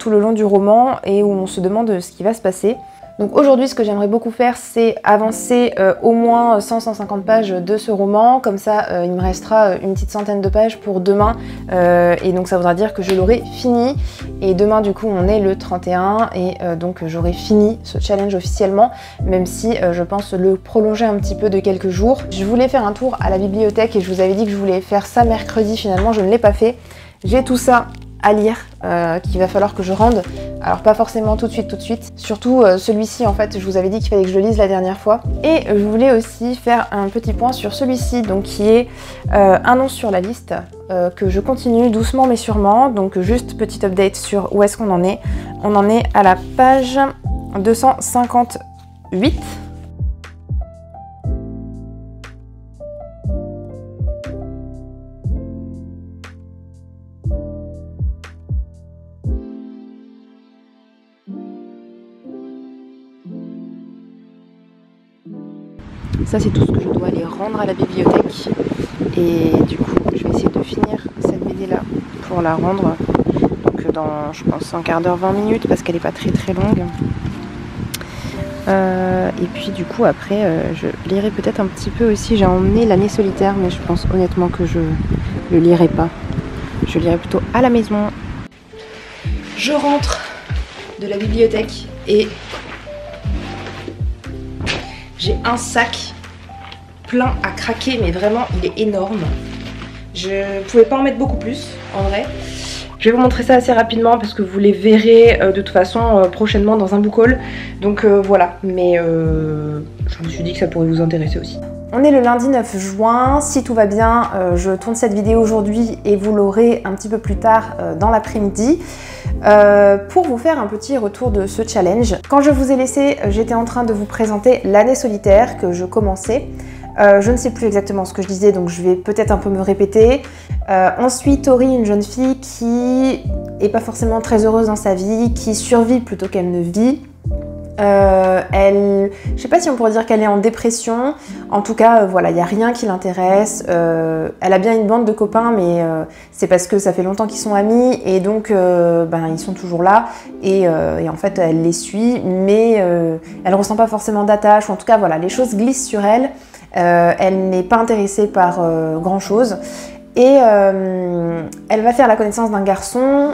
tout le long du roman et où on se demande ce qui va se passer. Donc aujourd'hui, ce que j'aimerais beaucoup faire, c'est avancer au moins 100-150 pages de ce roman. Comme ça, il me restera une petite centaine de pages pour demain. Et donc ça voudra dire que je l'aurai fini. Et demain, du coup, on est le 31. Et donc j'aurai fini ce challenge officiellement, même si je pense le prolonger un petit peu de quelques jours. Je voulais faire un tour à la bibliothèque et je vous avais dit que je voulais faire ça mercredi. Finalement, je ne l'ai pas fait. J'ai tout ça à lire, qu'il va falloir que je rende. Alors pas forcément tout de suite, surtout celui-ci en fait, je vous avais dit qu'il fallait que je le lise la dernière fois. Et je voulais aussi faire un petit point sur celui-ci, donc qui est un nom sur la liste, que je continue doucement mais sûrement. Donc juste petit update sur où est-ce qu'on en est. On en est à la page 258. Ça c'est tout ce que je dois aller rendre à la bibliothèque et du coup je vais essayer de finir cette BD là pour la rendre donc dans je pense un quart d'heure 20 minutes parce qu'elle n'est pas très longue et puis du coup après je lirai peut-être un petit peu aussi, j'ai emmené l'année solitaire mais je pense honnêtement que je le lirai pas, je lirai plutôt à la maison. Je rentre de la bibliothèque et j'ai un sac plein à craquer, mais vraiment il est énorme. Je pouvais pas en mettre beaucoup plus en vrai. Je vais vous montrer ça assez rapidement parce que vous les verrez de toute façon prochainement dans un book haul. Donc voilà, mais je me suis dit que ça pourrait vous intéresser aussi. On est le lundi 9 juin, si tout va bien, je tourne cette vidéo aujourd'hui et vous l'aurez un petit peu plus tard dans l'après-midi. Pour vous faire un petit retour de ce challenge. Quand je vous ai laissé, j'étais en train de vous présenter l'année solitaire que je commençais. Je ne sais plus exactement ce que je disais, donc je vais peut-être un peu me répéter. On suit Tori, une jeune fille qui est pas forcément très heureuse dans sa vie, qui survit plutôt qu'elle ne vit. Je sais pas si on pourrait dire qu'elle est en dépression, en tout cas voilà, il n'y a rien qui l'intéresse, elle a bien une bande de copains mais c'est parce que ça fait longtemps qu'ils sont amis et donc ils sont toujours là et en fait elle les suit mais elle ressent pas forcément d'attache, ou en tout cas voilà, les choses glissent sur elle, elle n'est pas intéressée par grand chose. Et elle va faire la connaissance d'un garçon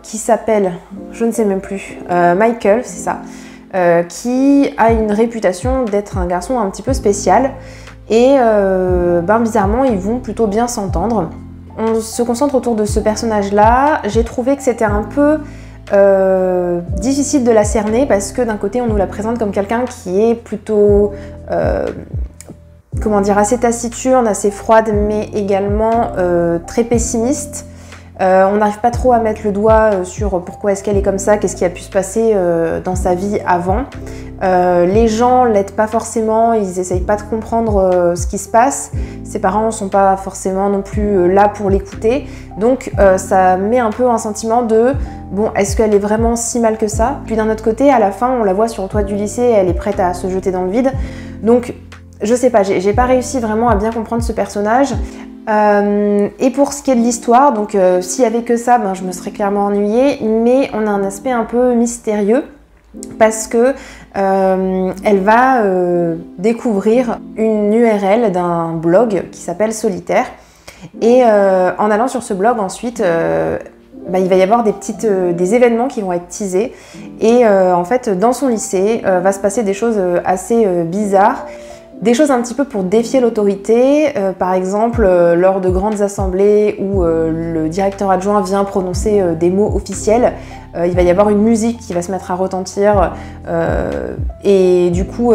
qui s'appelle, je ne sais même plus, Michael, c'est ça, qui a une réputation d'être un garçon un petit peu spécial. Et bizarrement, ils vont plutôt bien s'entendre. On se concentre autour de ce personnage-là. J'ai trouvé que c'était un peu difficile de la cerner parce que d'un côté, on nous la présente comme quelqu'un qui est plutôt... comment dire, assez taciturne, assez froide, mais également très pessimiste. On n'arrive pas trop à mettre le doigt sur pourquoi est-ce qu'elle est comme ça, qu'est-ce qui a pu se passer dans sa vie avant. Les gens l'aident pas forcément, ils essayent pas de comprendre ce qui se passe. Ses parents sont pas forcément non plus là pour l'écouter. Donc ça met un peu un sentiment de bon, est-ce qu'elle est vraiment si mal que ça? Puis d'un autre côté, à la fin, on la voit sur le toit du lycée, elle est prête à se jeter dans le vide. Donc je sais pas, j'ai pas réussi vraiment à bien comprendre ce personnage. Et pour ce qui est de l'histoire, donc s'il y avait que ça, je me serais clairement ennuyée, mais on a un aspect un peu mystérieux parce que elle va découvrir une URL d'un blog qui s'appelle Solitaire et en allant sur ce blog ensuite il va y avoir des événements qui vont être teasés et en fait dans son lycée va se passer des choses assez bizarres. Des choses un petit peu pour défier l'autorité, par exemple lors de grandes assemblées où le directeur adjoint vient prononcer des mots officiels, il va y avoir une musique qui va se mettre à retentir et du coup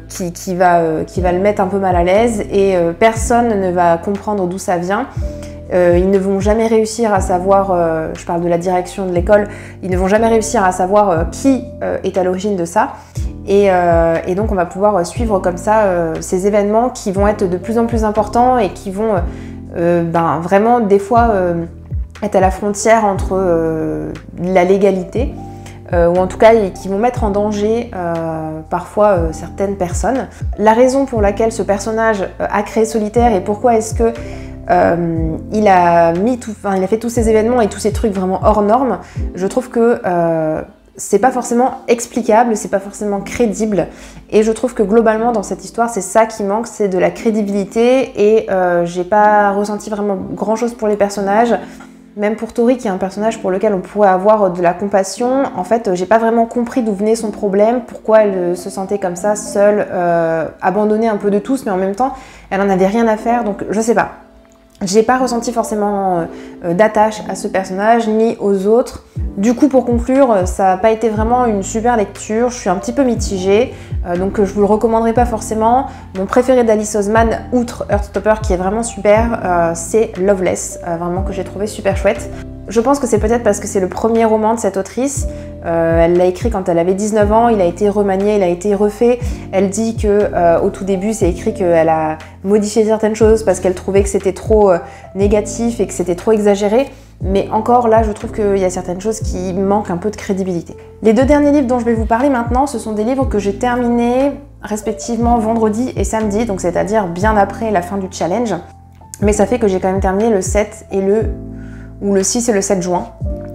qui va le mettre un peu mal à l'aise et personne ne va comprendre d'où ça vient. Ils ne vont jamais réussir à savoir, je parle de la direction de l'école, ils ne vont jamais réussir à savoir qui est à l'origine de ça. Et donc on va pouvoir suivre comme ça ces événements qui vont être de plus en plus importants et qui vont vraiment des fois être à la frontière entre la légalité ou en tout cas qui vont mettre en danger parfois certaines personnes. La raison pour laquelle ce personnage a créé Solitaire et pourquoi est-ce que il a fait tous ces événements et tous ces trucs vraiment hors normes, je trouve que c'est pas forcément explicable, c'est pas forcément crédible et je trouve que globalement dans cette histoire c'est ça qui manque, c'est de la crédibilité et j'ai pas ressenti vraiment grand chose pour les personnages. Même pour Tori qui est un personnage pour lequel on pourrait avoir de la compassion, en fait j'ai pas vraiment compris d'où venait son problème, pourquoi elle se sentait comme ça, seule, abandonnée un peu de tous mais en même temps elle en avait rien à faire donc je sais pas. J'ai pas ressenti forcément d'attache à ce personnage ni aux autres. Du coup, pour conclure, ça n'a pas été vraiment une super lecture. Je suis un petit peu mitigée, donc je vous le recommanderai pas forcément. Mon préféré d'Alice Oseman, outre Heartstopper qui est vraiment super, c'est Loveless, vraiment que j'ai trouvé super chouette. Je pense que c'est peut-être parce que c'est le premier roman de cette autrice. Elle l'a écrit quand elle avait 19 ans, il a été remanié, il a été refait. Elle dit que au tout début, c'est écrit qu'elle a modifié certaines choses parce qu'elle trouvait que c'était trop négatif et que c'était trop exagéré. Mais encore là, je trouve qu'il y a certaines choses qui manquent un peu de crédibilité. Les deux derniers livres dont je vais vous parler maintenant, ce sont des livres que j'ai terminés respectivement vendredi et samedi, donc c'est-à-dire bien après la fin du challenge. Mais ça fait que j'ai quand même terminé le 7 et le 6 et le 7 juin.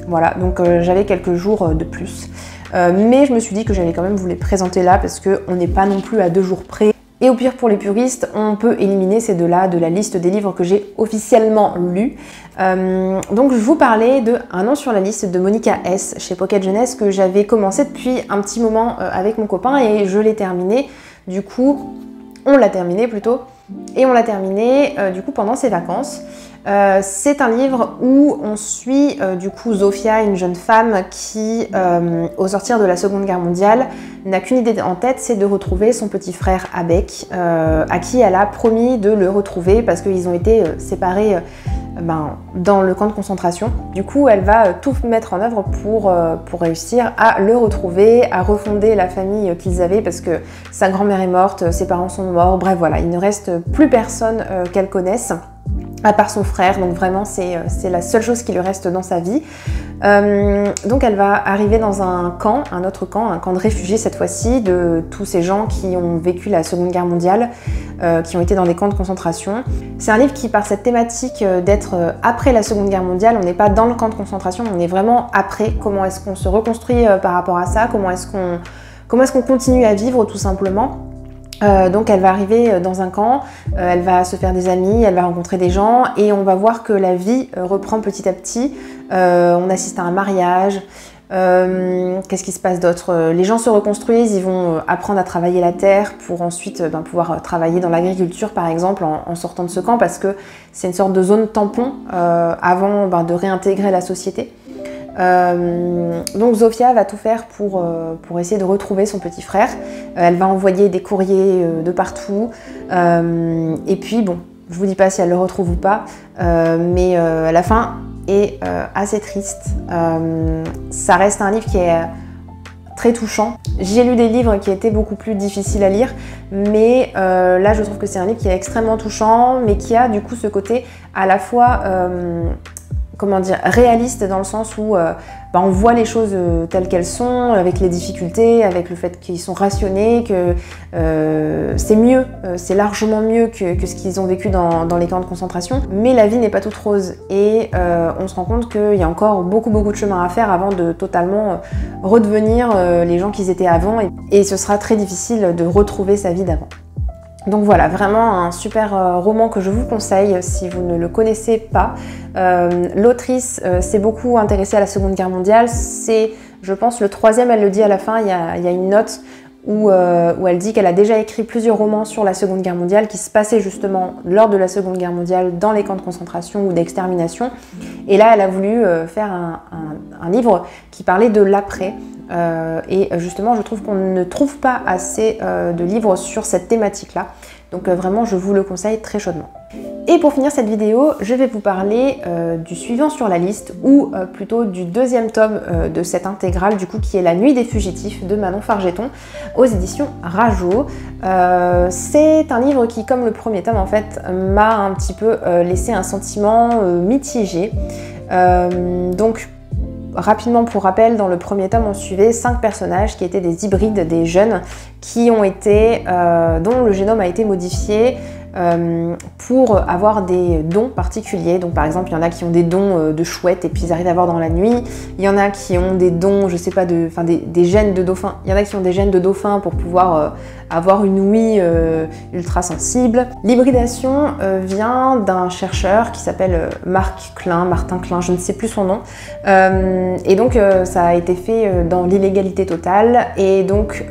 Voilà, donc j'avais quelques jours de plus. Mais je me suis dit que j'allais quand même vous les présenter là parce qu'on n'est pas non plus à 2 jours près. Et au pire pour les puristes, on peut éliminer ces deux-là de la liste des livres que j'ai officiellement lus. Donc je vous parlais de Un nom sur la liste de Monica S chez Pocket Jeunesse que j'avais commencé depuis un petit moment avec mon copain et je l'ai terminé. Du coup, on l'a terminé plutôt. Et on l'a terminé du coup pendant ses vacances. C'est un livre où on suit du coup Zofia, une jeune femme qui, au sortir de la Seconde Guerre mondiale, n'a qu'une idée en tête, c'est de retrouver son petit frère Abek, à qui elle a promis de le retrouver parce qu'ils ont été séparés dans le camp de concentration. Du coup, elle va tout mettre en œuvre pour réussir à le retrouver, à refonder la famille qu'ils avaient parce que sa grand-mère est morte, ses parents sont morts, bref voilà, il ne reste plus personne qu'elle connaisse. À part son frère, donc vraiment c'est la seule chose qui lui reste dans sa vie. Donc elle va arriver dans un camp, un camp de réfugiés cette fois-ci, de tous ces gens qui ont vécu la Seconde Guerre mondiale, qui ont été dans des camps de concentration. C'est un livre qui, par cette thématique d'être après la Seconde Guerre mondiale, on n'est pas dans le camp de concentration, on est vraiment après. Comment est-ce qu'on se reconstruit par rapport à ça, comment est-ce qu'on continue à vivre tout simplement. Donc elle va arriver dans un camp, elle va se faire des amis, elle va rencontrer des gens et on va voir que la vie reprend petit à petit. On assiste à un mariage. Qu'est-ce qui se passe d'autre? Les gens se reconstruisent, ils vont apprendre à travailler la terre pour ensuite pouvoir travailler dans l'agriculture par exemple en sortant de ce camp, parce que c'est une sorte de zone tampon avant de réintégrer la société. Donc Zofia va tout faire pour essayer de retrouver son petit frère. Elle va envoyer des courriers de partout. Et puis bon, je vous dis pas si elle le retrouve ou pas, mais la fin est assez triste. Ça reste un livre qui est très touchant. J'ai lu des livres qui étaient beaucoup plus difficiles à lire, mais là je trouve que c'est un livre qui est extrêmement touchant, mais qui a du coup ce côté à la fois comment dire, réaliste, dans le sens où on voit les choses telles qu'elles sont, avec les difficultés, avec le fait qu'ils sont rationnés, que c'est mieux, c'est largement mieux que ce qu'ils ont vécu dans les camps de concentration. Mais la vie n'est pas toute rose et on se rend compte qu'il y a encore beaucoup de chemin à faire avant de totalement redevenir les gens qu'ils étaient avant, et ce sera très difficile de retrouver sa vie d'avant. Donc voilà, vraiment un super roman que je vous conseille si vous ne le connaissez pas. L'autrice s'est beaucoup intéressée à la Seconde Guerre mondiale. C'est, je pense, le troisième, elle le dit à la fin, il y a une note où elle dit qu'elle a déjà écrit plusieurs romans sur la Seconde Guerre mondiale qui se passaient justement lors de la Seconde Guerre mondiale dans les camps de concentration ou d'extermination. Et là, elle a voulu faire un livre qui parlait de l'après. Et justement, je trouve qu'on ne trouve pas assez de livres sur cette thématique-là. Donc vraiment, je vous le conseille très chaudement. Et pour finir cette vidéo, je vais vous parler du suivant sur la liste, ou plutôt du deuxième tome de cette intégrale, du coup, qui est La Nuit des Fugitifs de Manon Fargeton, aux éditions Rajo. C'est un livre qui, comme le premier tome, en fait, m'a un petit peu laissé un sentiment mitigé. Donc, rapidement pour rappel, dans le premier tome, on suivait 5 personnages qui étaient des hybrides, des jeunes, qui ont été, dont le génome a été modifié pour avoir des dons particuliers. Donc par exemple, il y en a qui ont des dons de chouettes et puis ils arrivent à voir dans la nuit. Il y en a qui ont des dons, je sais pas, des gènes de dauphin. Il y en a qui ont des gènes de dauphin pour pouvoir avoir une ouïe ultra sensible. L'hybridation vient d'un chercheur qui s'appelle Martin Klein, je ne sais plus son nom. Et donc ça a été fait dans l'illégalité totale. Et donc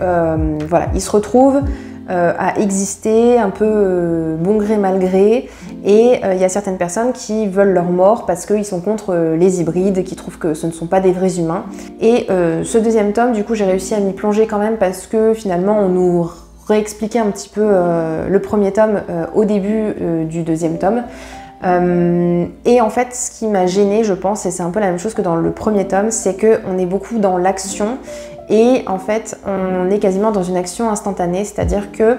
voilà, il se retrouve à exister un peu bon gré mal gré, et il y a certaines personnes qui veulent leur mort parce qu'ils sont contre les hybrides, qui trouvent que ce ne sont pas des vrais humains. Et ce deuxième tome, du coup, j'ai réussi à m'y plonger quand même, parce que finalement on nous réexpliquait un petit peu le premier tome au début du deuxième tome. Et en fait, ce qui m'a gênée, je pense, et c'est un peu la même chose que dans le premier tome, c'est qu'on est beaucoup dans l'action. Et en fait, on est quasiment dans une action instantanée, c'est-à-dire que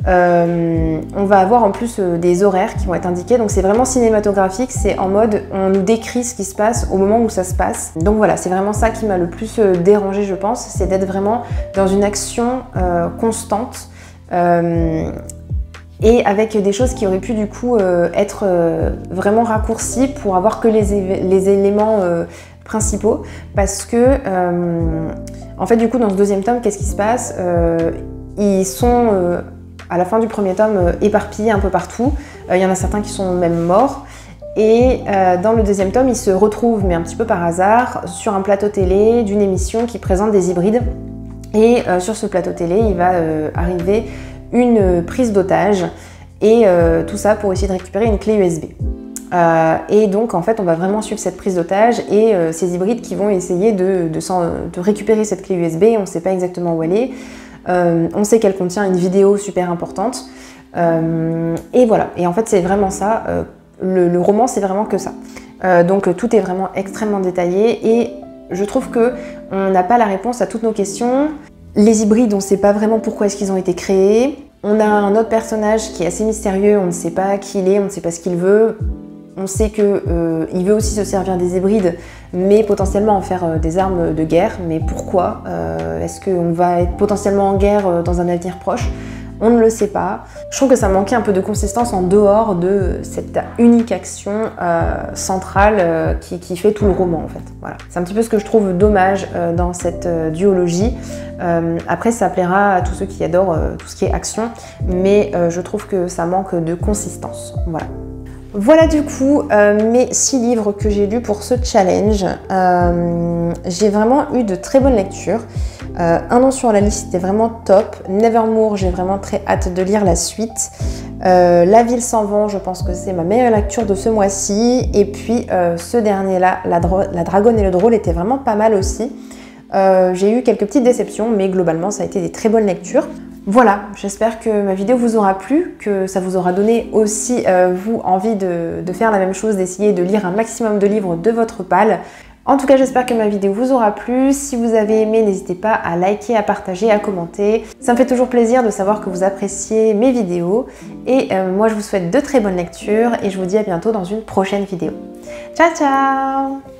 on va avoir en plus des horaires qui vont être indiqués, donc c'est vraiment cinématographique, c'est en mode on nous décrit ce qui se passe au moment où ça se passe. Donc voilà, c'est vraiment ça qui m'a le plus dérangée, je pense, c'est d'être vraiment dans une action constante et avec des choses qui auraient pu du coup être vraiment raccourcies pour avoir que les éléments principaux, parce que en fait du coup dans ce deuxième tome, qu'est-ce qui se passe? Ils sont à la fin du premier tome éparpillés un peu partout, il y en a certains qui sont même morts, et dans le deuxième tome ils se retrouvent, mais un petit peu par hasard, sur un plateau télé d'une émission qui présente des hybrides, et sur ce plateau télé il va arriver une prise d'otage, et tout ça pour essayer de récupérer une clé USB. Et donc en fait on va vraiment suivre cette prise d'otage et ces hybrides qui vont essayer de récupérer cette clé USB. On ne sait pas exactement où elle est, on sait qu'elle contient une vidéo super importante, et voilà, et en fait c'est vraiment ça, le roman c'est vraiment que ça. Donc tout est vraiment extrêmement détaillé, et je trouve qu'on n'a pas la réponse à toutes nos questions. Les hybrides, on ne sait pas vraiment pourquoi est-ce qu'ils ont été créés. On a un autre personnage qui est assez mystérieux, on ne sait pas qui il est, on ne sait pas ce qu'il veut. On sait qu'il veut aussi se servir des hybrides, mais potentiellement en faire des armes de guerre. Mais pourquoi? Est-ce qu'on va être potentiellement en guerre dans un avenir proche? On ne le sait pas. Je trouve que ça manquait un peu de consistance en dehors de cette unique action centrale qui fait tout le roman en fait. Voilà. C'est un petit peu ce que je trouve dommage dans cette duologie. Après ça plaira à tous ceux qui adorent tout ce qui est action, mais je trouve que ça manque de consistance. Voilà. Voilà du coup mes 6 livres que j'ai lus pour ce challenge. J'ai vraiment eu de très bonnes lectures. Un nom sur la liste était vraiment top. Nevermore, j'ai vraiment très hâte de lire la suite. La ville sans vent, je pense que c'est ma meilleure lecture de ce mois-ci. Et puis ce dernier-là, la dragonne et le drôle, était vraiment pas mal aussi. J'ai eu quelques petites déceptions, mais globalement ça a été des très bonnes lectures. Voilà, j'espère que ma vidéo vous aura plu, que ça vous aura donné aussi, vous, envie de faire la même chose, d'essayer de lire un maximum de livres de votre palle. En tout cas, j'espère que ma vidéo vous aura plu. Si vous avez aimé, n'hésitez pas à liker, à partager, à commenter. Ça me fait toujours plaisir de savoir que vous appréciez mes vidéos. Et moi, je vous souhaite de très bonnes lectures et je vous dis à bientôt dans une prochaine vidéo. Ciao, ciao!